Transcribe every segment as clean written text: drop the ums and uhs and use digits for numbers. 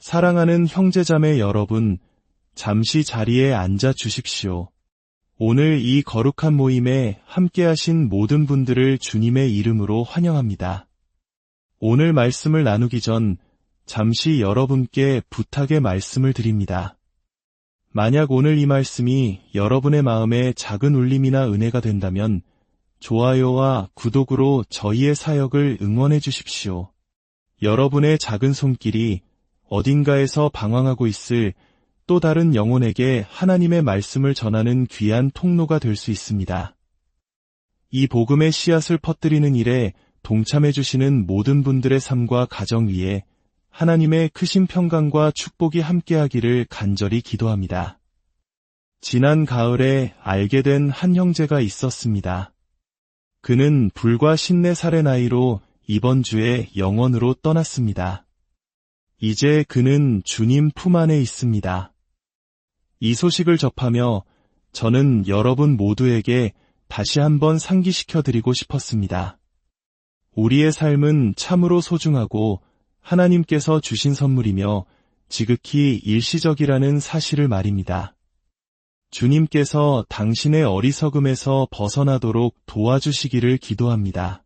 사랑하는 형제자매 여러분, 잠시 자리에 앉아 주십시오. 오늘 이 거룩한 모임에 함께하신 모든 분들을 주님의 이름으로 환영합니다. 오늘 말씀을 나누기 전 잠시 여러분께 부탁의 말씀을 드립니다. 만약 오늘 이 말씀이 여러분의 마음에 작은 울림이나 은혜가 된다면 좋아요와 구독으로 저희의 사역을 응원해 주십시오. 여러분의 작은 손길이 어딘가에서 방황하고 있을 또 다른 영혼에게 하나님의 말씀을 전하는 귀한 통로가 될 수 있습니다. 이 복음의 씨앗을 퍼뜨리는 일에 동참해 주시는 모든 분들의 삶과 가정 위에 하나님의 크신 평강과 축복이 함께하기를 간절히 기도합니다. 지난 가을에 알게 된 한 형제가 있었습니다. 그는 불과 54살의 나이로 이번 주에 영원으로 떠났습니다. 이제 그는 주님 품 안에 있습니다. 이 소식을 접하며 저는 여러분 모두에게 다시 한번 상기시켜드리고 싶었습니다. 우리의 삶은 참으로 소중하고 하나님께서 주신 선물이며 지극히 일시적이라는 사실을 말입니다. 주님께서 당신의 어리석음에서 벗어나도록 도와주시기를 기도합니다.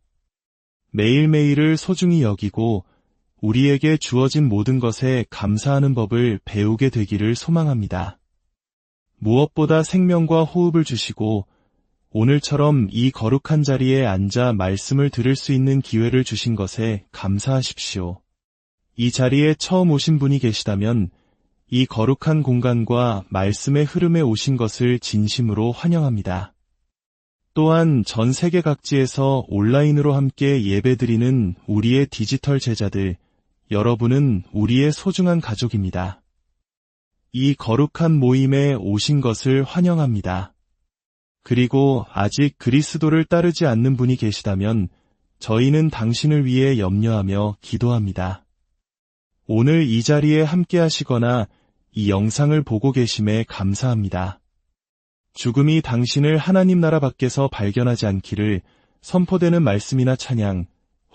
매일매일을 소중히 여기고 우리에게 주어진 모든 것에 감사하는 법을 배우게 되기를 소망합니다. 무엇보다 생명과 호흡을 주시고 오늘처럼 이 거룩한 자리에 앉아 말씀을 들을 수 있는 기회를 주신 것에 감사하십시오. 이 자리에 처음 오신 분이 계시다면 이 거룩한 공간과 말씀의 흐름에 오신 것을 진심으로 환영합니다. 또한 전 세계 각지에서 온라인으로 함께 예배드리는 우리의 디지털 제자들, 여러분은 우리의 소중한 가족입니다. 이 거룩한 모임에 오신 것을 환영합니다. 그리고 아직 그리스도를 따르지 않는 분이 계시다면 저희는 당신을 위해 염려하며 기도합니다. 오늘 이 자리에 함께 하시거나 이 영상을 보고 계심에 감사합니다. 죽음이 당신을 하나님 나라 밖에서 발견하지 않기를 선포되는 말씀이나 찬양,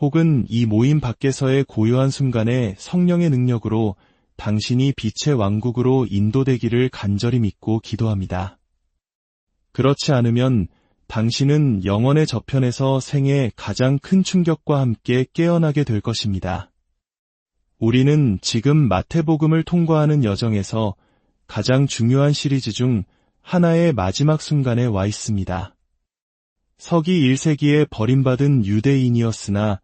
혹은 이 모임 밖에서의 고요한 순간에 성령의 능력으로 당신이 빛의 왕국으로 인도되기를 간절히 믿고 기도합니다. 그렇지 않으면 당신은 영혼의 저편에서 생애 가장 큰 충격과 함께 깨어나게 될 것입니다. 우리는 지금 마태복음을 통과하는 여정에서 가장 중요한 시리즈 중 하나의 마지막 순간에 와 있습니다. 서기 1세기에 버림받은 유대인이었으나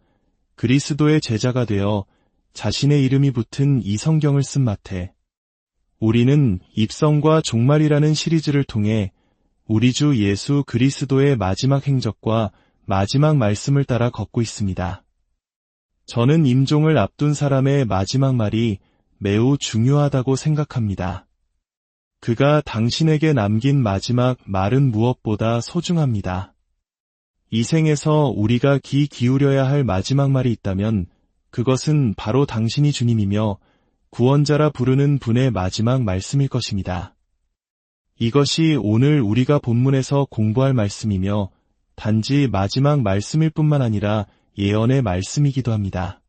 그리스도의 제자가 되어 자신의 이름이 붙은 이 성경을 쓴 마태. 우리는 입성과 종말이라는 시리즈를 통해 우리 주 예수 그리스도의 마지막 행적과 마지막 말씀을 따라 걷고 있습니다. 저는 임종을 앞둔 사람의 마지막 말이 매우 중요하다고 생각합니다. 그가 당신에게 남긴 마지막 말은 무엇보다 소중합니다. 이 생에서 우리가 귀 기울여야 할 마지막 말이 있다면 그것은 바로 당신이 주님이며 구원자라 부르는 분의 마지막 말씀일 것입니다. 이것이 오늘 우리가 본문에서 공부할 말씀이며 단지 마지막 말씀일 뿐만 아니라 예언의 말씀이기도 합니다.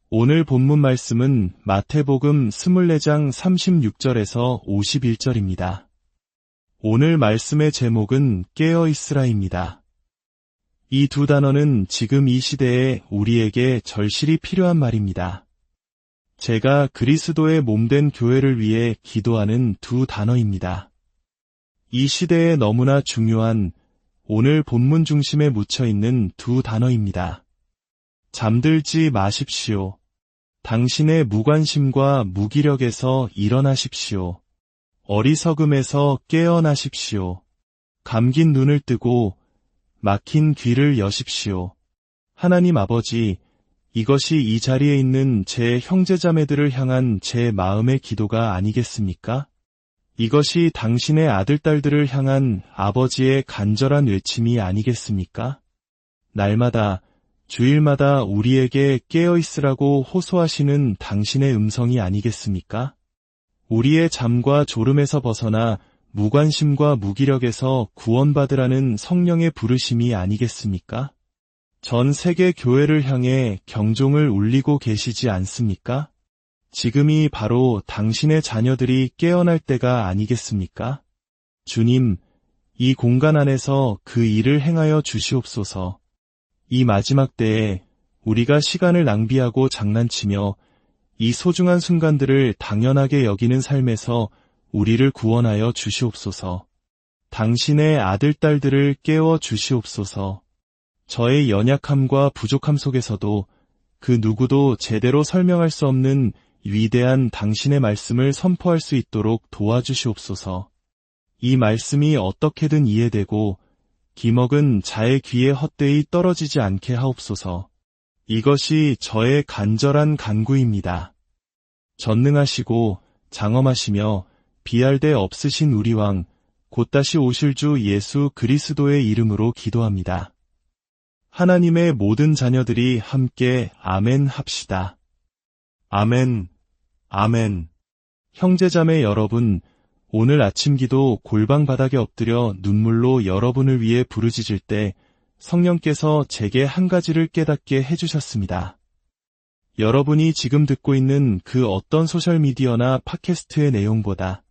오늘 본문 말씀은 마태복음 24장 36절에서 51절입니다. 오늘 말씀의 제목은 깨어있으라입니다. 이 두 단어는 지금 이 시대에 우리에게 절실히 필요한 말입니다. 제가 그리스도의 몸된 교회를 위해 기도하는 두 단어입니다. 이 시대에 너무나 중요한 오늘 본문 중심에 묻혀있는 두 단어입니다. 잠들지 마십시오. 당신의 무관심과 무기력에서 일어나십시오. 어리석음에서 깨어나십시오. 감긴 눈을 뜨고 막힌 귀를 여십시오. 하나님 아버지, 이것이 이 자리에 있는 제 형제자매들을 향한 제 마음의 기도가 아니겠습니까? 이것이 당신의 아들딸들을 향한 아버지의 간절한 외침이 아니겠습니까? 날마다, 주일마다 우리에게 깨어있으라고 호소하시는 당신의 음성이 아니겠습니까? 우리의 잠과 졸음에서 벗어나 무관심과 무기력에서 구원받으라는 성령의 부르심이 아니겠습니까? 전 세계 교회를 향해 경종을 울리고 계시지 않습니까? 지금이 바로 당신의 자녀들이 깨어날 때가 아니겠습니까? 주님, 이 공간 안에서 그 일을 행하여 주시옵소서. 이 마지막 때에 우리가 시간을 낭비하고 장난치며 이 소중한 순간들을 당연하게 여기는 삶에서 우리를 구원하여 주시옵소서. 당신의 아들, 딸들을 깨워 주시옵소서. 저의 연약함과 부족함 속에서도 그 누구도 제대로 설명할 수 없는 위대한 당신의 말씀을 선포할 수 있도록 도와주시옵소서. 이 말씀이 어떻게든 이해되고 기먹은 자의 귀에 헛되이 떨어지지 않게 하옵소서. 이것이 저의 간절한 간구입니다. 전능하시고 장엄하시며 비할 데 없으신 우리 왕, 곧 다시 오실 주 예수 그리스도의 이름으로 기도합니다. 하나님의 모든 자녀들이 함께 아멘 합시다. 아멘, 아멘. 형제자매 여러분, 오늘 아침 기도 골방 바닥에 엎드려 눈물로 여러분을 위해 부르짖을 때 성령께서 제게 한 가지를 깨닫게 해주셨습니다. 여러분이 지금 듣고 있는 그 어떤 소셜미디어나 팟캐스트의 내용보다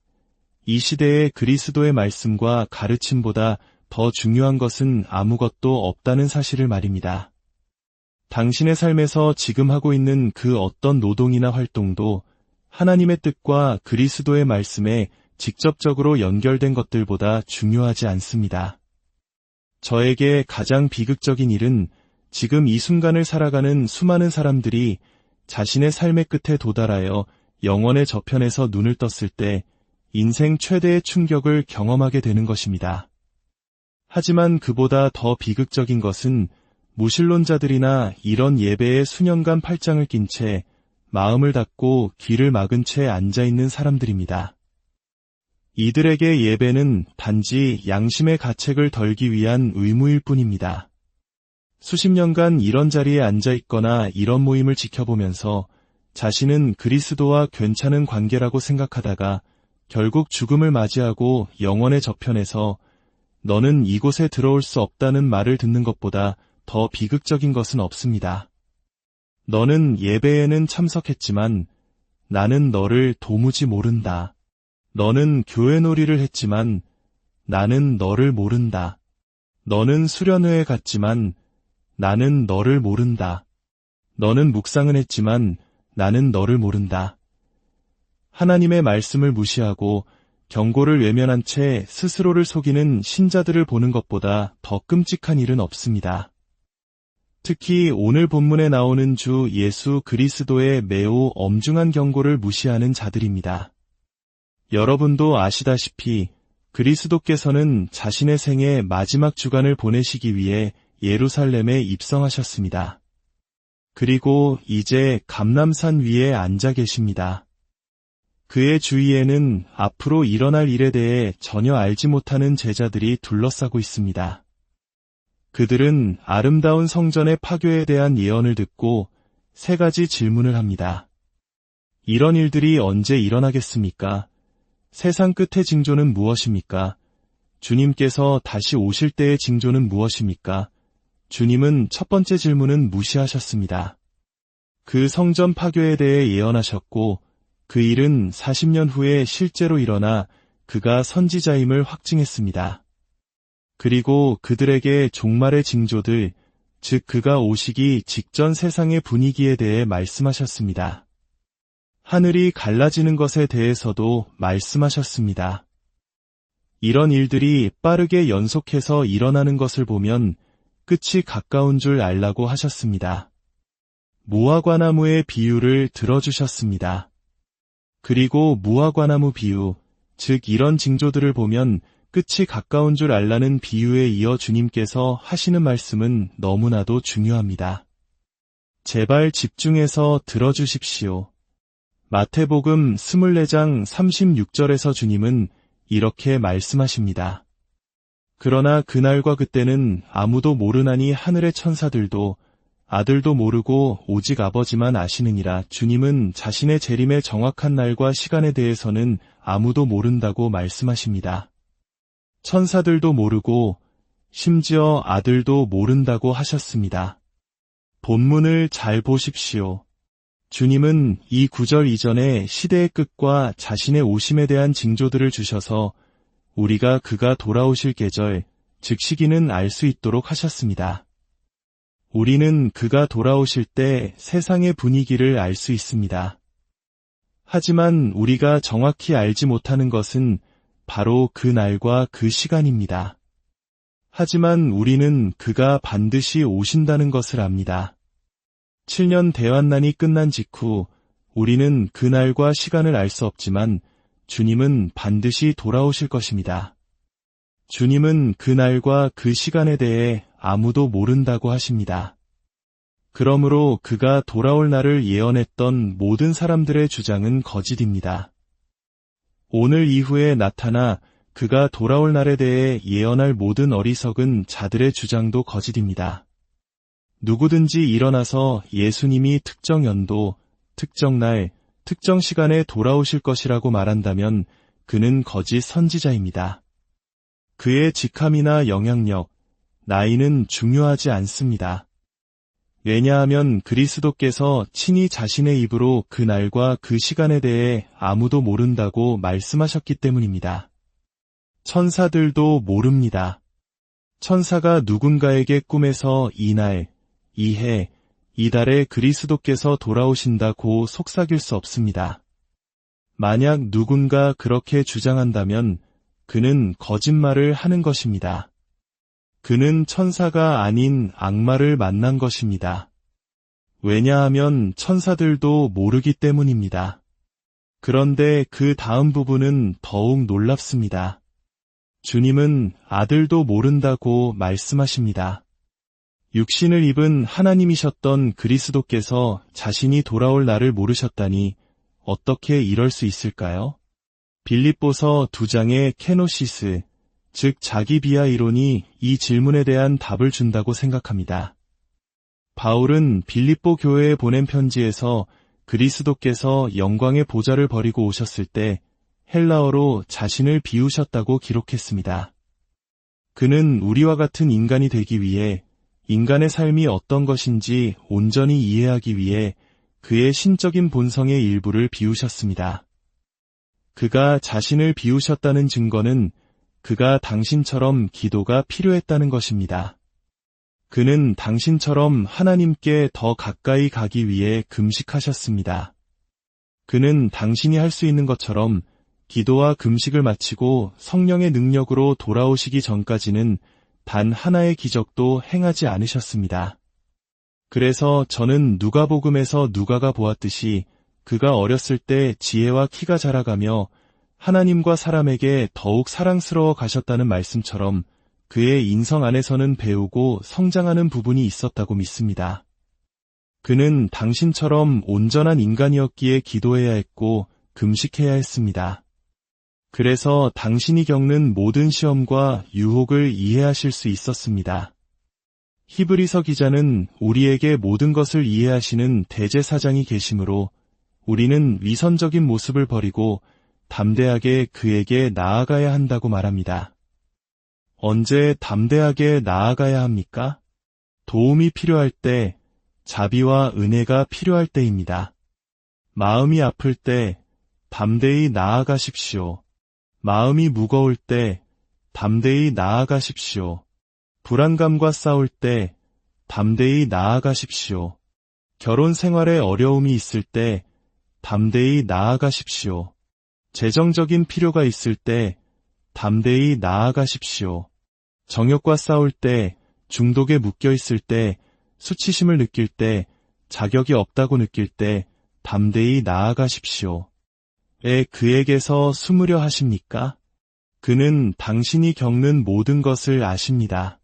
이 시대의 그리스도의 말씀과 가르침보다 더 중요한 것은 아무것도 없다는 사실을 말입니다. 당신의 삶에서 지금 하고 있는 그 어떤 노동이나 활동도 하나님의 뜻과 그리스도의 말씀에 직접적으로 연결된 것들보다 중요하지 않습니다. 저에게 가장 비극적인 일은 지금 이 순간을 살아가는 수많은 사람들이 자신의 삶의 끝에 도달하여 영원의 저편에서 눈을 떴을 때 인생 최대의 충격을 경험하게 되는 것입니다. 하지만 그보다 더 비극적인 것은 무신론자들이나 이런 예배에 수년간 팔짱을 낀 채 마음을 닫고 귀를 막은 채 앉아있는 사람들입니다. 이들에게 예배는 단지 양심의 가책을 덜기 위한 의무일 뿐입니다. 수십 년간 이런 자리에 앉아있거나 이런 모임을 지켜보면서 자신은 그리스도와 괜찮은 관계라고 생각하다가 결국 죽음을 맞이하고 영원의 저편에서 너는 이곳에 들어올 수 없다는 말을 듣는 것보다 더 비극적인 것은 없습니다. 너는 예배에는 참석했지만 나는 너를 도무지 모른다. 너는 교회 놀이를 했지만 나는 너를 모른다. 너는 수련회에 갔지만 나는 너를 모른다. 너는 묵상은 했지만 나는 너를 모른다. 하나님의 말씀을 무시하고 경고를 외면한 채 스스로를 속이는 신자들을 보는 것보다 더 끔찍한 일은 없습니다. 특히 오늘 본문에 나오는 주 예수 그리스도의 매우 엄중한 경고를 무시하는 자들입니다. 여러분도 아시다시피 그리스도께서는 자신의 생의 마지막 주간을 보내시기 위해 예루살렘에 입성하셨습니다. 그리고 이제 감람산 위에 앉아 계십니다. 그의 주위에는 앞으로 일어날 일에 대해 전혀 알지 못하는 제자들이 둘러싸고 있습니다. 그들은 아름다운 성전의 파괴에 대한 예언을 듣고 세 가지 질문을 합니다. 이런 일들이 언제 일어나겠습니까? 세상 끝의 징조는 무엇입니까? 주님께서 다시 오실 때의 징조는 무엇입니까? 주님은 첫 번째 질문은 무시하셨습니다. 그 성전 파괴에 대해 예언하셨고 그 일은 40년 후에 실제로 일어나 그가 선지자임을 확증했습니다. 그리고 그들에게 종말의 징조들, 즉 그가 오시기 직전 세상의 분위기에 대해 말씀하셨습니다. 하늘이 갈라지는 것에 대해서도 말씀하셨습니다. 이런 일들이 빠르게 연속해서 일어나는 것을 보면 끝이 가까운 줄 알라고 하셨습니다. 무화과나무의 비유를 들어주셨습니다. 그리고 무화과나무 비유, 즉 이런 징조들을 보면 끝이 가까운 줄 알라는 비유에 이어 주님께서 하시는 말씀은 너무나도 중요합니다. 제발 집중해서 들어주십시오. 마태복음 24장 36절에서 주님은 이렇게 말씀하십니다. 그러나 그날과 그때는 아무도 모르나니 하늘의 천사들도 아들도 모르고 오직 아버지만 아시느니라. 주님은 자신의 재림의 정확한 날과 시간에 대해서는 아무도 모른다고 말씀하십니다. 천사들도 모르고 심지어 아들도 모른다고 하셨습니다. 본문을 잘 보십시오. 주님은 이 구절 이전에 시대의 끝과 자신의 오심에 대한 징조들을 주셔서 우리가 그가 돌아오실 계절, 즉 시기는 알 수 있도록 하셨습니다. 우리는 그가 돌아오실 때 세상의 분위기를 알 수 있습니다. 하지만 우리가 정확히 알지 못하는 것은 바로 그 날과 그 시간입니다. 하지만 우리는 그가 반드시 오신다는 것을 압니다. 7년 대환난이 끝난 직후 우리는 그 날과 시간을 알 수 없지만 주님은 반드시 돌아오실 것입니다. 주님은 그 날과 그 시간에 대해 아무도 모른다고 하십니다. 그러므로 그가 돌아올 날을 예언했던 모든 사람들의 주장은 거짓입니다. 오늘 이후에 나타나 그가 돌아올 날에 대해 예언할 모든 어리석은 자들의 주장도 거짓입니다. 누구든지 일어나서 예수님이 특정 연도, 특정 날, 특정 시간에 돌아오실 것이라고 말한다면 그는 거짓 선지자입니다. 그의 직함이나 영향력, 나이는 중요하지 않습니다. 왜냐하면 그리스도께서 친히 자신의 입으로 그 날과 그 시간에 대해 아무도 모른다고 말씀하셨기 때문입니다. 천사들도 모릅니다. 천사가 누군가에게 꿈에서 이 날, 이 해, 이 달에 그리스도께서 돌아오신다고 속삭일 수 없습니다. 만약 누군가 그렇게 주장한다면 그는 거짓말을 하는 것입니다. 그는 천사가 아닌 악마를 만난 것입니다. 왜냐하면 천사들도 모르기 때문입니다. 그런데 그 다음 부분은 더욱 놀랍습니다. 주님은 아들도 모른다고 말씀하십니다. 육신을 입은 하나님이셨던 그리스도께서 자신이 돌아올 날을 모르셨다니 어떻게 이럴 수 있을까요? 빌립보서 2장의 케노시스, 즉 자기 비하 이론이 이 질문에 대한 답을 준다고 생각합니다. 바울은 빌립보 교회에 보낸 편지에서 그리스도께서 영광의 보좌를 버리고 오셨을 때 헬라어로 자신을 비우셨다고 기록했습니다. 그는 우리와 같은 인간이 되기 위해 인간의 삶이 어떤 것인지 온전히 이해하기 위해 그의 신적인 본성의 일부를 비우셨습니다. 그가 자신을 비우셨다는 증거는 그가 당신처럼 기도가 필요했다는 것입니다. 그는 당신처럼 하나님께 더 가까이 가기 위해 금식하셨습니다. 그는 당신이 할 수 있는 것처럼 기도와 금식을 마치고 성령의 능력으로 돌아오시기 전까지는 단 하나의 기적도 행하지 않으셨습니다. 그래서 저는 누가복음에서 누가가 보았듯이 그가 어렸을 때 지혜와 키가 자라가며 하나님과 사람에게 더욱 사랑스러워 가셨다는 말씀처럼 그의 인성 안에서는 배우고 성장하는 부분이 있었다고 믿습니다. 그는 당신처럼 온전한 인간이었기에 기도해야 했고 금식해야 했습니다. 그래서 당신이 겪는 모든 시험과 유혹을 이해하실 수 있었습니다. 히브리서 기자는 우리에게 모든 것을 이해하시는 대제사장이 계시므로 우리는 위선적인 모습을 버리고 담대하게 그에게 나아가야 한다고 말합니다. 언제 담대하게 나아가야 합니까? 도움이 필요할 때, 자비와 은혜가 필요할 때입니다. 마음이 아플 때 담대히 나아가십시오. 마음이 무거울 때 담대히 나아가십시오. 불안감과 싸울 때 담대히 나아가십시오. 결혼 생활에 어려움이 있을 때 담대히 나아가십시오. 재정적인 필요가 있을 때 담대히 나아가십시오. 정욕과 싸울 때, 중독에 묶여 있을 때, 수치심을 느낄 때, 자격이 없다고 느낄 때 담대히 나아가십시오. 왜 그에게서 숨으려 하십니까? 그는 당신이 겪는 모든 것을 아십니다.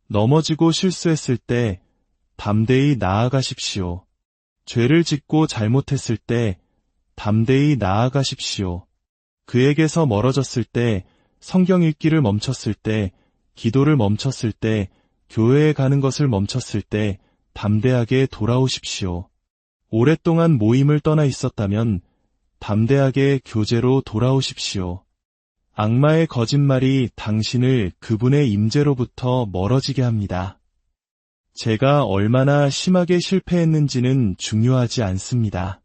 넘어지고 실수했을 때 담대히 나아가십시오. 죄를 짓고 잘못했을 때 담대히 나아가십시오. 그에게서 멀어졌을 때, 성경 읽기를 멈췄을 때, 기도를 멈췄을 때, 교회에 가는 것을 멈췄을 때 담대하게 돌아오십시오. 오랫동안 모임을 떠나 있었다면 담대하게 교제로 돌아오십시오. 악마의 거짓말이 당신을 그분의 임재로부터 멀어지게 합니다. 제가 얼마나 심하게 실패했는지는 중요하지 않습니다.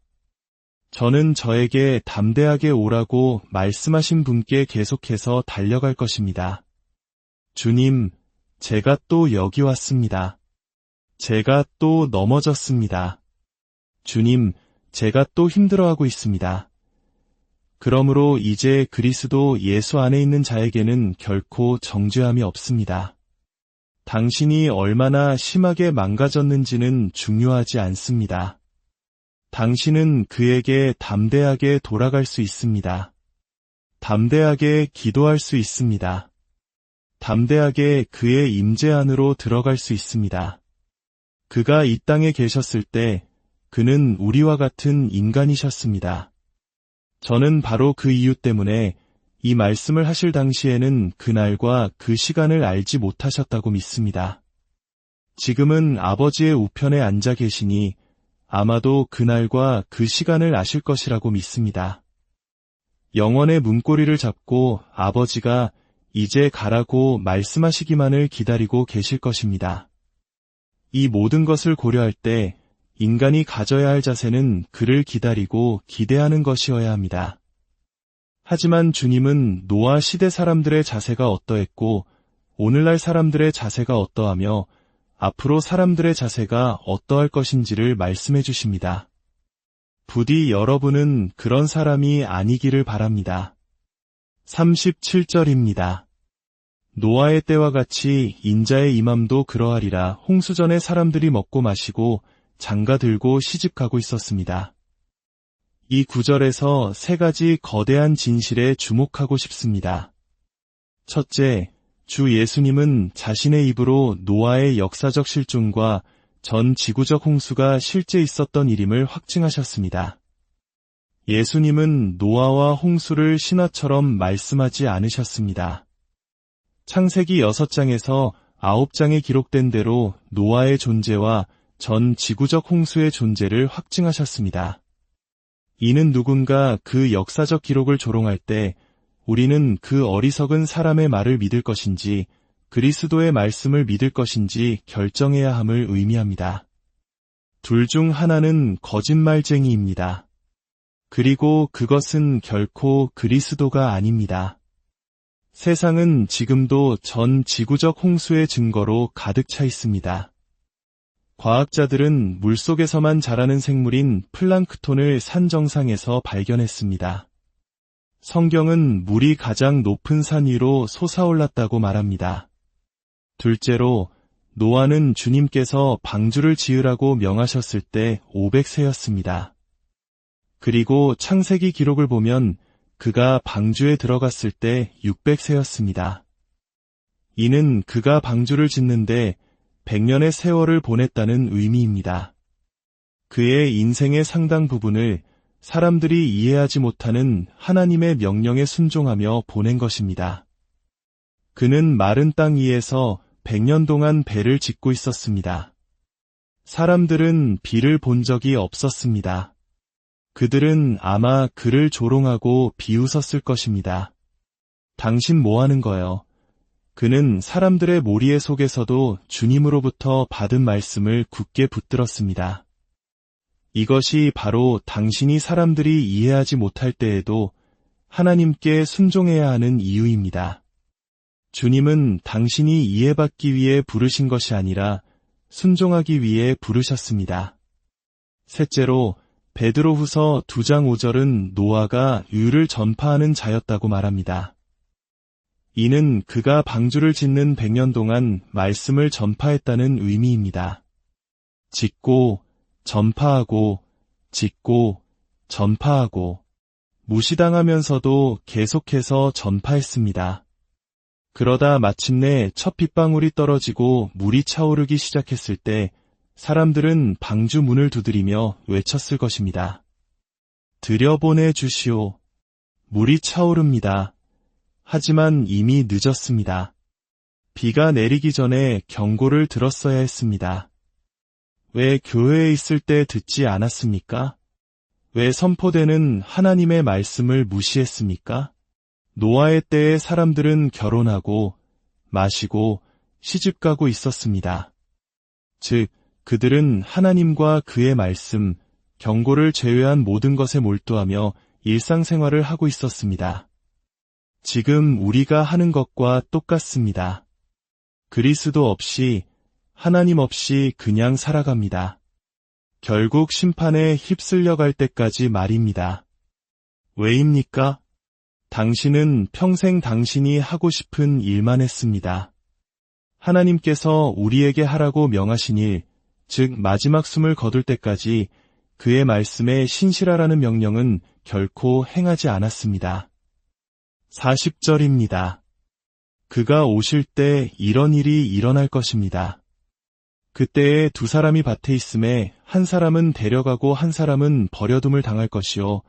저는 저에게 담대하게 오라고 말씀하신 분께 계속해서 달려갈 것입니다. 주님, 제가 또 여기 왔습니다. 제가 또 넘어졌습니다. 주님, 제가 또 힘들어하고 있습니다. 그러므로 이제 그리스도 예수 안에 있는 자에게는 결코 정죄함이 없습니다. 당신이 얼마나 심하게 망가졌는지는 중요하지 않습니다. 당신은 그에게 담대하게 돌아갈 수 있습니다. 담대하게 기도할 수 있습니다. 담대하게 그의 임재 안으로 들어갈 수 있습니다. 그가 이 땅에 계셨을 때 그는 우리와 같은 인간이셨습니다. 저는 바로 그 이유 때문에 이 말씀을 하실 당시에는 그날과 그 시간을 알지 못하셨다고 믿습니다. 지금은 아버지의 우편에 앉아 계시니 아마도 그날과 그 시간을 아실 것이라고 믿습니다. 영원의 문고리를 잡고 아버지가 이제 가라고 말씀하시기만을 기다리고 계실 것입니다. 이 모든 것을 고려할 때 인간이 가져야 할 자세는 그를 기다리고 기대하는 것이어야 합니다. 하지만 주님은 노아 시대 사람들의 자세가 어떠했고 오늘날 사람들의 자세가 어떠하며 앞으로 사람들의 자세가 어떠할 것인지를 말씀해 주십니다. 부디 여러분은 그런 사람이 아니기를 바랍니다. 37절입니다. 노아의 때와 같이 인자의 임함도 그러하리라. 홍수전에 사람들이 먹고 마시고 장가들고 시집가고 있었습니다. 이 구절에서 세 가지 거대한 진실에 주목하고 싶습니다. 첫째, 주 예수님은 자신의 입으로 노아의 역사적 실존과 전 지구적 홍수가 실제 있었던 일임을 확증하셨습니다. 예수님은 노아와 홍수를 신화처럼 말씀하지 않으셨습니다. 창세기 6장에서 9장에 기록된 대로 노아의 존재와 전 지구적 홍수의 존재를 확증하셨습니다. 이는 누군가 그 역사적 기록을 조롱할 때 우리는 그 어리석은 사람의 말을 믿을 것인지 그리스도의 말씀을 믿을 것인지 결정해야 함을 의미합니다. 둘 중 하나는 거짓말쟁이입니다. 그리고 그것은 결코 그리스도가 아닙니다. 세상은 지금도 전 지구적 홍수의 증거로 가득 차 있습니다. 과학자들은 물속에서만 자라는 생물인 플랑크톤을 산 정상에서 발견했습니다. 성경은 물이 가장 높은 산 위로 솟아올랐다고 말합니다. 둘째로, 노아는 주님께서 방주를 지으라고 명하셨을 때 500세였습니다. 그리고 창세기 기록을 보면 그가 방주에 들어갔을 때 600세였습니다. 이는 그가 방주를 짓는데 100년의 세월을 보냈다는 의미입니다. 그의 인생의 상당 부분을 사람들이 이해하지 못하는 하나님의 명령에 순종하며 보낸 것입니다. 그는 마른 땅 위에서 100년 동안 배를 짓고 있었습니다. 사람들은 비를 본 적이 없었습니다. 그들은 아마 그를 조롱하고 비웃었을 것입니다. 당신 뭐 하는 거요? 그는 사람들의 모리의 속에서도 주님으로부터 받은 말씀을 굳게 붙들었습니다. 이것이 바로 당신이 사람들이 이해하지 못할 때에도 하나님께 순종해야 하는 이유입니다. 주님은 당신이 이해받기 위해 부르신 것이 아니라 순종하기 위해 부르셨습니다. 셋째로, 베드로후서 2장 5절은 노아가 의를 전파하는 자였다고 말합니다. 이는 그가 방주를 짓는 100년 동안 말씀을 전파했다는 의미입니다. 짓고, 전파하고, 짓고, 전파하고, 무시당하면서도 계속해서 전파했습니다. 그러다 마침내 첫 빗방울이 떨어지고 물이 차오르기 시작했을 때 사람들은 방주 문을 두드리며 외쳤을 것입니다. 들여보내 주시오. 물이 차오릅니다. 하지만 이미 늦었습니다. 비가 내리기 전에 경고를 들었어야 했습니다. 왜 교회에 있을 때 듣지 않았습니까? 왜 선포되는 하나님의 말씀을 무시했습니까? 노아의 때에 사람들은 결혼하고, 마시고, 시집가고 있었습니다. 즉, 그들은 하나님과 그의 말씀, 경고를 제외한 모든 것에 몰두하며 일상생활을 하고 있었습니다. 지금 우리가 하는 것과 똑같습니다. 그리스도 없이, 하나님 없이 그냥 살아갑니다. 결국 심판에 휩쓸려 갈 때까지 말입니다. 왜입니까? 당신은 평생 당신이 하고 싶은 일만 했습니다. 하나님께서 우리에게 하라고 명하신 일, 즉 마지막 숨을 거둘 때까지 그의 말씀에 신실하라는 명령은 결코 행하지 않았습니다. 40절입니다. 그가 오실 때 이런 일이 일어날 것입니다. 그때에 두 사람이 밭에 있음에 한 사람은 데려가고 한 사람은 버려둠을 당할 것이요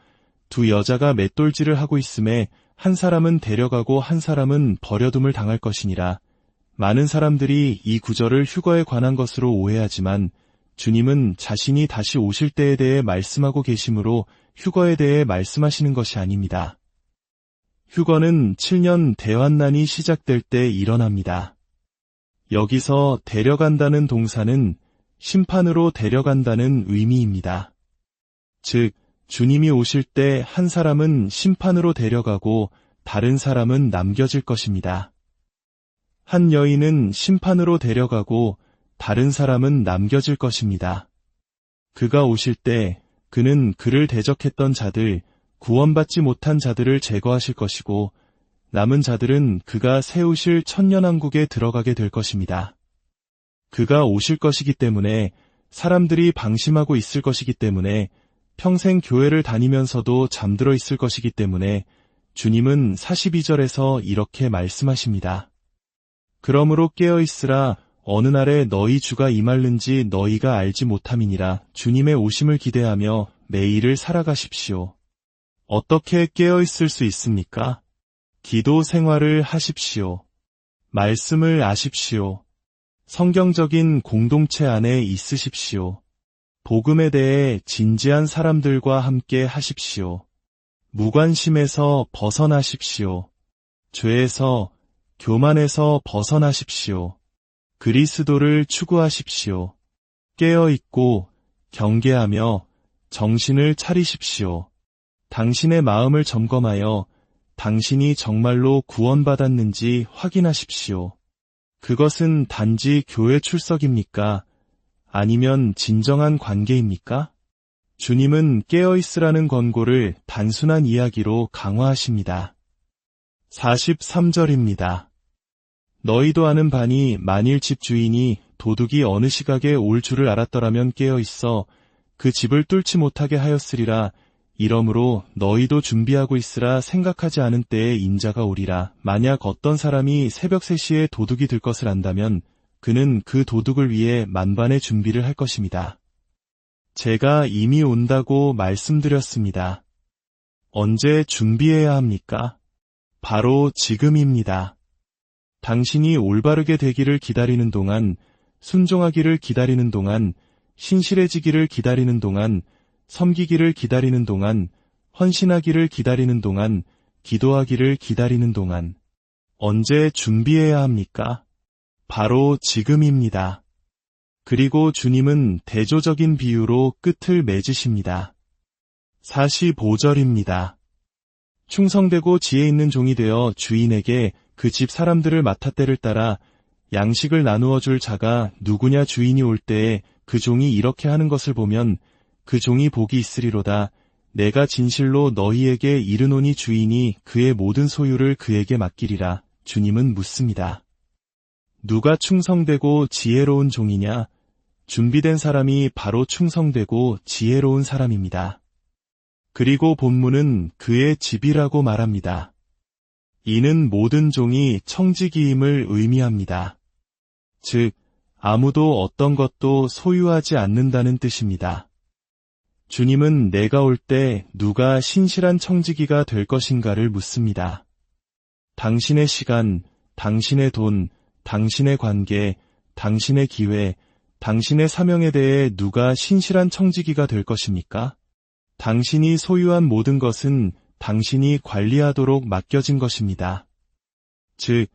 두 여자가 맷돌질을 하고 있음에 한 사람은 데려가고 한 사람은 버려둠을 당할 것이니라. 많은 사람들이 이 구절을 휴거에 관한 것으로 오해하지만 주님은 자신이 다시 오실 때에 대해 말씀하고 계시므로 휴거에 대해 말씀하시는 것이 아닙니다. 휴거는 7년 대환난이 시작될 때 일어납니다. 여기서 데려간다는 동사는 심판으로 데려간다는 의미입니다. 즉, 주님이 오실 때 한 사람은 심판으로 데려가고 다른 사람은 남겨질 것입니다. 한 여인은 심판으로 데려가고 다른 사람은 남겨질 것입니다. 그가 오실 때 그는 그를 대적했던 자들, 구원받지 못한 자들을 제거하실 것이고 남은 자들은 그가 세우실 천년왕국에 들어가게 될 것입니다. 그가 오실 것이기 때문에 사람들이 방심하고 있을 것이기 때문에 평생 교회를 다니면서도 잠들어 있을 것이기 때문에 주님은 42절에서 이렇게 말씀하십니다. 그러므로 깨어있으라 어느 날에 너희 주가 임할는지 너희가 알지 못함이니라. 주님의 오심을 기대하며 매일을 살아가십시오. 어떻게 깨어있을 수 있습니까? 기도 생활을 하십시오. 말씀을 아십시오. 성경적인 공동체 안에 있으십시오. 복음에 대해 진지한 사람들과 함께 하십시오. 무관심에서 벗어나십시오. 죄에서, 교만에서 벗어나십시오. 그리스도를 추구하십시오. 깨어있고 경계하며 정신을 차리십시오. 당신의 마음을 점검하여 당신이 정말로 구원받았는지 확인하십시오. 그것은 단지 교회 출석입니까? 아니면 진정한 관계입니까? 주님은 깨어있으라는 권고를 단순한 이야기로 강화하십니다. 43절입니다. 너희도 아는 바니 만일 집 주인이 도둑이 어느 시각에 올 줄을 알았더라면 깨어있어 그 집을 뚫지 못하게 하였으리라. 이러므로 너희도 준비하고 있으라. 생각하지 않은 때에 인자가 오리라. 만약 어떤 사람이 새벽 3시에 도둑이 들 것을 안다면 그는 그 도둑을 위해 만반의 준비를 할 것입니다. 제가 이미 온다고 말씀드렸습니다. 언제 준비해야 합니까? 바로 지금입니다. 당신이 올바르게 되기를 기다리는 동안, 순종하기를 기다리는 동안, 신실해지기를 기다리는 동안, 섬기기를 기다리는 동안, 헌신하기를 기다리는 동안, 기도하기를 기다리는 동안, 언제 준비해야 합니까? 바로 지금입니다. 그리고 주님은 대조적인 비유로 끝을 맺으십니다. 45절입니다. 충성되고 지혜 있는 종이 되어 주인에게 그 집 사람들을 맡아 때를 따라 양식을 나누어 줄 자가 누구냐. 주인이 올 때에 그 종이 이렇게 하는 것을 보면 그 종이 복이 있으리로다. 내가 진실로 너희에게 이르노니 주인이 그의 모든 소유를 그에게 맡기리라. 주님은 묻습니다. 누가 충성되고 지혜로운 종이냐? 준비된 사람이 바로 충성되고 지혜로운 사람입니다. 그리고 본문은 그의 집이라고 말합니다. 이는 모든 종이 청지기임을 의미합니다. 즉, 아무도 어떤 것도 소유하지 않는다는 뜻입니다. 주님은 내가 올 때 누가 신실한 청지기가 될 것인가를 묻습니다. 당신의 시간, 당신의 돈, 당신의 관계, 당신의 기회, 당신의 사명에 대해 누가 신실한 청지기가 될 것입니까? 당신이 소유한 모든 것은 당신이 관리하도록 맡겨진 것입니다. 즉,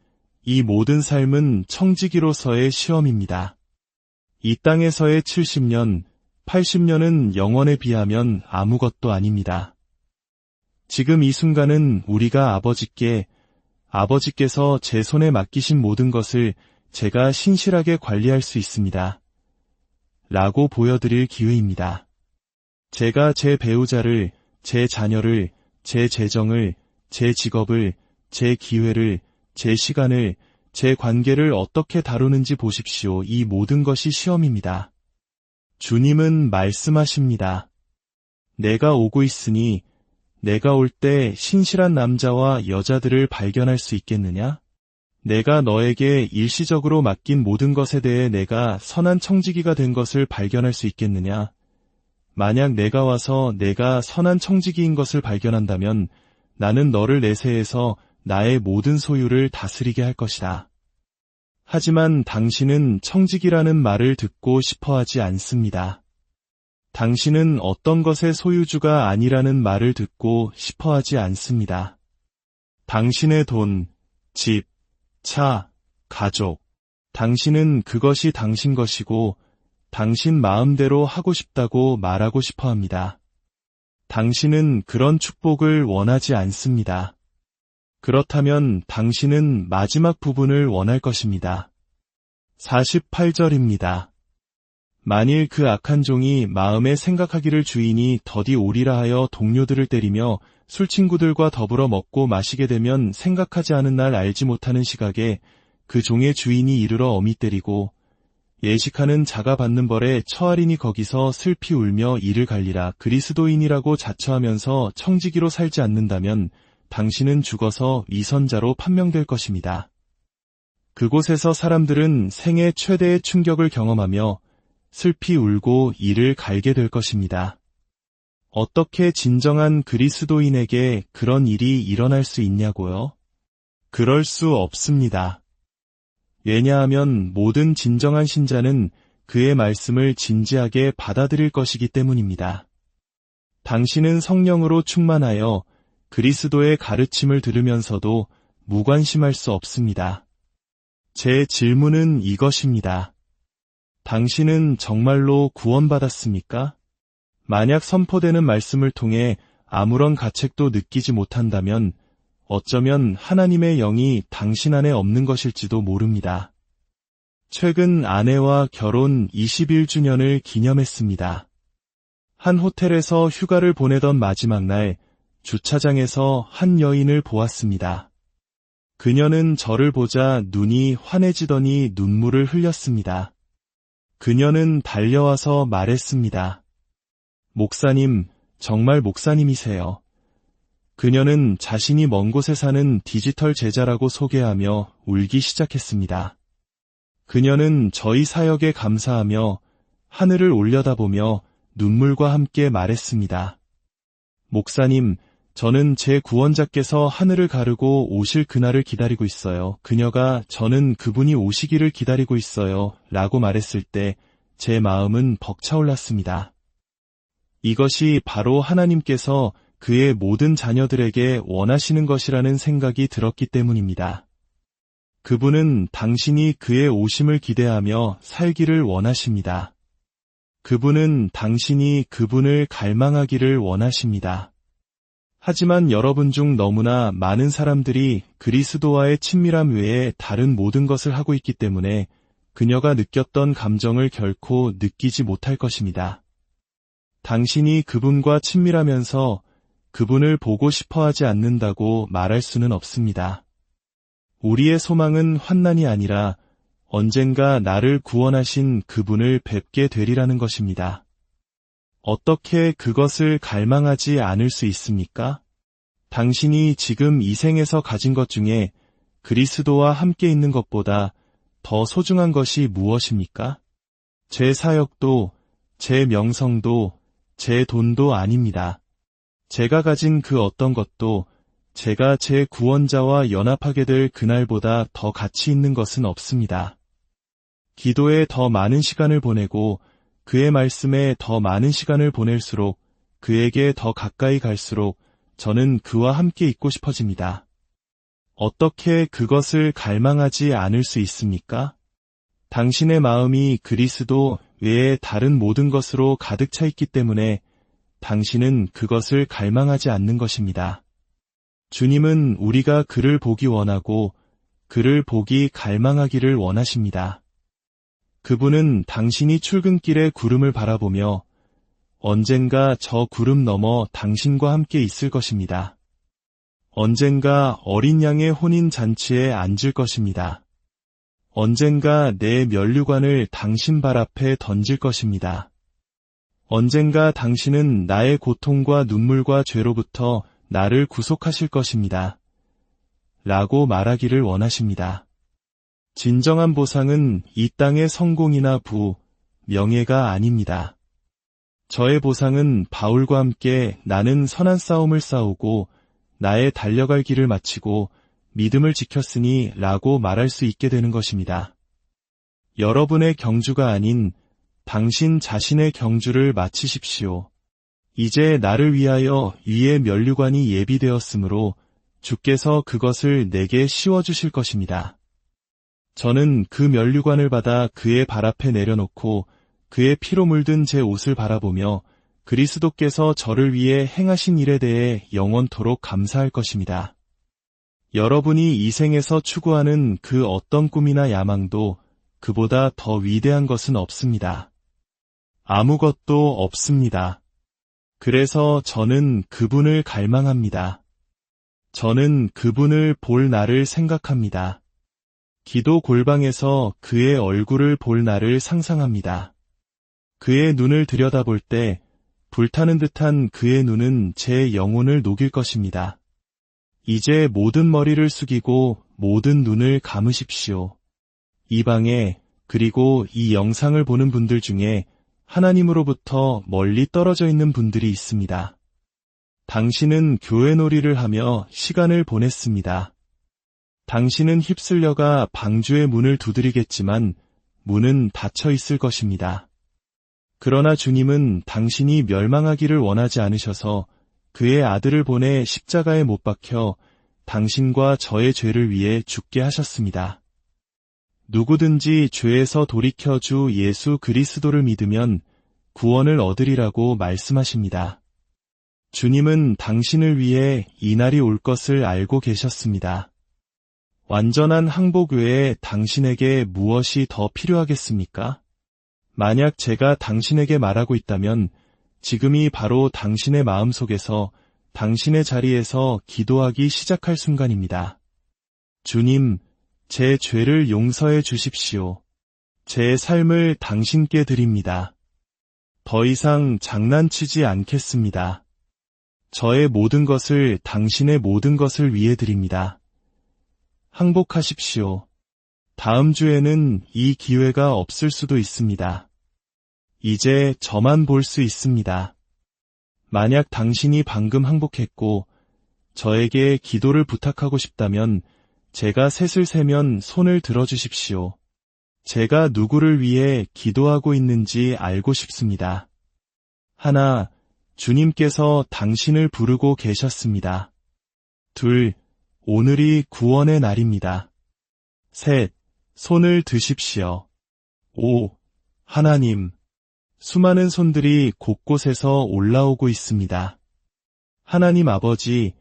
이 모든 삶은 청지기로서의 시험입니다. 이 땅에서의 70년, 80년은 영원에 비하면 아무것도 아닙니다. 지금 이 순간은 우리가 아버지께서 제 손에 맡기신 모든 것을 제가 신실하게 관리할 수 있습니다. 라고 보여드릴 기회입니다. 제가 제 배우자를, 제 자녀를, 제 재정을, 제 직업을, 제 기회를, 제 시간을, 제 관계를 어떻게 다루는지 보십시오. 이 모든 것이 시험입니다. 주님은 말씀하십니다. 내가 오고 있으니 내가 올 때 신실한 남자와 여자들을 발견할 수 있겠느냐? 내가 너에게 일시적으로 맡긴 모든 것에 대해 내가 선한 청지기가 된 것을 발견할 수 있겠느냐? 만약 내가 와서 내가 선한 청지기인 것을 발견한다면 나는 너를 내세해서 나의 모든 소유를 다스리게 할 것이다. 하지만 당신은 청지기라는 말을 듣고 싶어 하지 않습니다. 당신은 어떤 것의 소유주가 아니라는 말을 듣고 싶어 하지 않습니다. 당신의 돈, 집, 차, 가족, 당신은 그것이 당신 것이고 당신 마음대로 하고 싶다고 말하고 싶어 합니다. 당신은 그런 축복을 원하지 않습니다. 그렇다면 당신은 마지막 부분을 원할 것입니다. 48절입니다. 만일 그 악한 종이 마음에 생각하기를 주인이 더디 오리라 하여 동료들을 때리며 술친구들과 더불어 먹고 마시게 되면 생각하지 않은 날 알지 못하는 시각에 그 종의 주인이 이르러 어미 때리고 예식하는 자가 받는 벌에 처하리니 거기서 슬피 울며 이를 갈리라. 그리스도인이라고 자처하면서 청지기로 살지 않는다면 당신은 죽어서 위선자로 판명될 것입니다. 그곳에서 사람들은 생애 최대의 충격을 경험하며 슬피 울고 이를 갈게 될 것입니다. 어떻게 진정한 그리스도인에게 그런 일이 일어날 수 있냐고요? 그럴 수 없습니다. 왜냐하면 모든 진정한 신자는 그의 말씀을 진지하게 받아들일 것이기 때문입니다. 당신은 성령으로 충만하여 그리스도의 가르침을 들으면서도 무관심할 수 없습니다. 제 질문은 이것입니다. 당신은 정말로 구원받았습니까? 만약 선포되는 말씀을 통해 아무런 가책도 느끼지 못한다면 어쩌면 하나님의 영이 당신 안에 없는 것일지도 모릅니다. 최근 아내와 결혼 21주년을 기념했습니다. 한 호텔에서 휴가를 보내던 마지막 날 주차장에서 한 여인을 보았습니다. 그녀는 저를 보자 눈이 환해지더니 눈물을 흘렸습니다. 그녀는 달려와서 말했습니다. 목사님, 정말 목사님이세요. 그녀는 자신이 먼 곳에 사는 디지털 제자라고 소개하며 울기 시작했습니다. 그녀는 저희 사역에 감사하며 하늘을 올려다보며 눈물과 함께 말했습니다. 목사님, 저는 제 구원자께서 하늘을 가르고 오실 그날을 기다리고 있어요. 그녀가 저는 그분이 오시기를 기다리고 있어요. 라고 말했을 때 제 마음은 벅차올랐습니다. 이것이 바로 하나님께서 그의 모든 자녀들에게 원하시는 것이라는 생각이 들었기 때문입니다. 그분은 당신이 그의 오심을 기대하며 살기를 원하십니다. 그분은 당신이 그분을 갈망하기를 원하십니다. 하지만 여러분 중 너무나 많은 사람들이 그리스도와의 친밀함 외에 다른 모든 것을 하고 있기 때문에 그녀가 느꼈던 감정을 결코 느끼지 못할 것입니다. 당신이 그분과 친밀하면서 그분을 보고 싶어 하지 않는다고 말할 수는 없습니다. 우리의 소망은 환난이 아니라 언젠가 나를 구원하신 그분을 뵙게 되리라는 것입니다. 어떻게 그것을 갈망하지 않을 수 있습니까? 당신이 지금 이 생에서 가진 것 중에 그리스도와 함께 있는 것보다 더 소중한 것이 무엇입니까? 제 사역도, 제 명성도, 제 돈도 아닙니다. 제가 가진 그 어떤 것도 제가 제 구원자와 연합하게 될 그날보다 더 가치 있는 것은 없습니다. 기도에 더 많은 시간을 보내고 그의 말씀에 더 많은 시간을 보낼수록 그에게 더 가까이 갈수록 저는 그와 함께 있고 싶어집니다. 어떻게 그것을 갈망하지 않을 수 있습니까? 당신의 마음이 그리스도 외에 다른 모든 것으로 가득 차 있기 때문에 당신은 그것을 갈망하지 않는 것입니다. 주님은 우리가 그를 보기 원하고 그를 보기 갈망하기를 원하십니다. 그분은 당신이 출근길의 구름을 바라보며 언젠가 저 구름 너머 당신과 함께 있을 것입니다. 언젠가 어린 양의 혼인 잔치에 앉을 것입니다. 언젠가 내 면류관을 당신 발 앞에 던질 것입니다. 언젠가 당신은 나의 고통과 눈물과 죄로부터 나를 구속하실 것입니다. 라고 말하기를 원하십니다. 진정한 보상은 이 땅의 성공이나 부, 명예가 아닙니다. 저의 보상은 바울과 함께 나는 선한 싸움을 싸우고 나의 달려갈 길을 마치고 믿음을 지켰으니 라고 말할 수 있게 되는 것입니다. 여러분의 경주가 아닌 당신 자신의 경주를 마치십시오. 이제 나를 위하여 위의 면류관이 예비되었으므로 주께서 그것을 내게 씌워주실 것입니다. 저는 그 면류관을 받아 그의 발 앞에 내려놓고 그의 피로 물든 제 옷을 바라보며 그리스도께서 저를 위해 행하신 일에 대해 영원토록 감사할 것입니다. 여러분이 이 생에서 추구하는 그 어떤 꿈이나 야망도 그보다 더 위대한 것은 없습니다. 아무것도 없습니다. 그래서 저는 그분을 갈망합니다. 저는 그분을 볼 날을 생각합니다. 기도 골방에서 그의 얼굴을 볼 날을 상상합니다. 그의 눈을 들여다볼 때 불타는 듯한 그의 눈은 제 영혼을 녹일 것입니다. 이제 모든 머리를 숙이고 모든 눈을 감으십시오. 이 방에 그리고 이 영상을 보는 분들 중에 하나님으로부터 멀리 떨어져 있는 분들이 있습니다. 당신은 교회 놀이를 하며 시간을 보냈습니다. 당신은 휩쓸려가 방주의 문을 두드리겠지만 문은 닫혀 있을 것입니다. 그러나 주님은 당신이 멸망하기를 원하지 않으셔서 그의 아들을 보내 십자가에 못 박혀 당신과 저의 죄를 위해 죽게 하셨습니다. 누구든지 죄에서 돌이켜 주 예수 그리스도를 믿으면 구원을 얻으리라고 말씀하십니다. 주님은 당신을 위해 이 날이 올 것을 알고 계셨습니다. 완전한 항복 외에 당신에게 무엇이 더 필요하겠습니까? 만약 제가 당신에게 말하고 있다면 지금이 바로 당신의 마음속에서 당신의 자리에서 기도하기 시작할 순간입니다. 주님, 제 죄를 용서해 주십시오. 제 삶을 당신께 드립니다. 더 이상 장난치지 않겠습니다. 저의 모든 것을 당신의 모든 것을 위해 드립니다. 항복하십시오. 다음 주에는 이 기회가 없을 수도 있습니다. 이제 저만 볼 수 있습니다. 만약 당신이 방금 항복했고 저에게 기도를 부탁하고 싶다면 제가 셋을 세면 손을 들어주십시오. 제가 누구를 위해 기도하고 있는지 알고 싶습니다. 하나, 주님께서 당신을 부르고 계셨습니다. 둘, 오늘이 구원의 날입니다. 셋, 손을 드십시오. 5. 하나님, 수많은 손들이 곳곳에서 올라오고 있습니다. 하나님 아버지,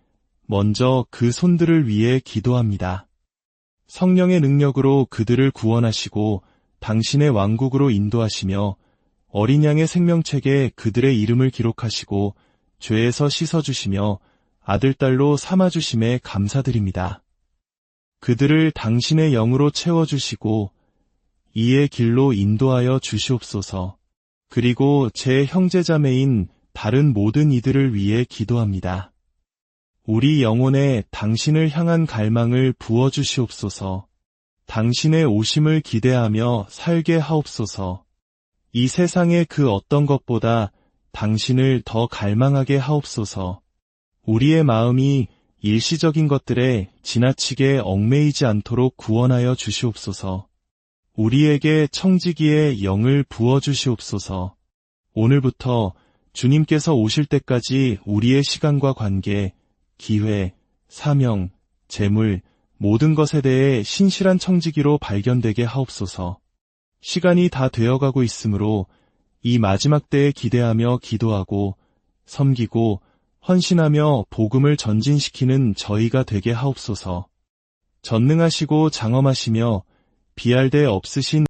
먼저 그 손들을 위해 기도합니다. 성령의 능력으로 그들을 구원하시고 당신의 왕국으로 인도하시며 어린 양의 생명책에 그들의 이름을 기록하시고 죄에서 씻어주시며 아들딸로 삼아주심에 감사드립니다. 그들을 당신의 영으로 채워주시고 이의 길로 인도하여 주시옵소서. 그리고 제 형제자매인 다른 모든 이들을 위해 기도합니다. 우리 영혼에 당신을 향한 갈망을 부어주시옵소서. 당신의 오심을 기대하며 살게 하옵소서. 이 세상의 그 어떤 것보다 당신을 더 갈망하게 하옵소서. 우리의 마음이 일시적인 것들에 지나치게 얽매이지 않도록 구원하여 주시옵소서. 우리에게 청지기의 영을 부어주시옵소서. 오늘부터 주님께서 오실 때까지 우리의 시간과 관계, 기회, 사명, 재물, 모든 것에 대해 신실한 청지기로 발견되게 하옵소서. 시간이 다 되어가고 있으므로 이 마지막 때에 기대하며 기도하고 섬기고 헌신하며 복음을 전진시키는 저희가 되게 하옵소서. 전능하시고 장엄하시며 비할 데 없으신